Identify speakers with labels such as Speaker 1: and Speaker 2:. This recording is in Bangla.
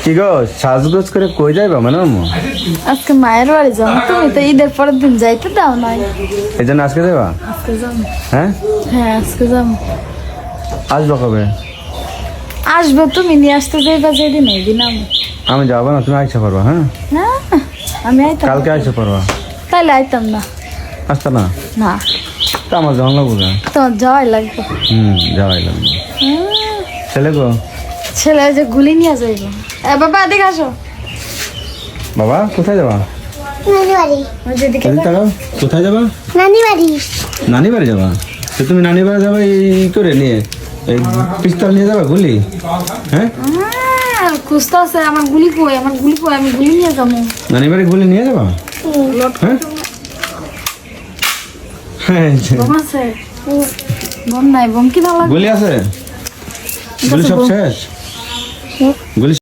Speaker 1: কি গো সাজগোজ করে কই যাইবা মানে
Speaker 2: আজকে মায়ের বাড়ি যাবো, তুমি তো ঈদের পরের দিন যাইতে দাও নাই।
Speaker 1: এই জন্য আজকে যাবা?
Speaker 2: আজকে যাবো।
Speaker 1: হ্যাঁ
Speaker 2: হ্যাঁ আজকে যাবো।
Speaker 1: আসবো কবে?
Speaker 2: আসবে, তুমি নিয়ে আসতে যাইবা যেদিন ওই দিন
Speaker 1: আমি যাবো না, তুমি আইসা পারবা? হ্যাঁ
Speaker 2: না আমি আইতাম
Speaker 1: কালকে আইসা পারবা?
Speaker 2: তাইলে আইতাম না।
Speaker 1: আসতা না?
Speaker 2: না
Speaker 1: তা আমার জান লাগবো না।
Speaker 2: তোমার যাওয়াই লাগবে।
Speaker 1: যাওয়াই লাগবে। ছেলে গো?
Speaker 2: ছেলে যে গুলি নিয়ে যাইব। বাবা এদিকে আসো।
Speaker 1: বাবা কোথায় যাবা?
Speaker 3: নানি বাড়ি।
Speaker 2: ওই যেদিকে
Speaker 1: এদিকে তাকাও। কোথায় যাবা?
Speaker 3: নানি বাড়ি।
Speaker 1: নানি বাড়ি যাবা? তো তুমি নানি বাড়ি যাবা এই করে নিয়ে, এই পিস্তল নিয়ে যাবা, গুলি? হ্যাঁ
Speaker 2: খুঁজতে আছে আমার গুলি কই, আমার গুলি কই, আমি গুলি নিয়ে যাবো।
Speaker 1: নানি বাড়ি গুলি নিয়ে যাবা? হ্যাঁ হ্যাঁ
Speaker 2: বোম আছে? বোম নাই, বোম কি ভালো
Speaker 1: গুলি আছে? গুলি সব শেষ? গুলি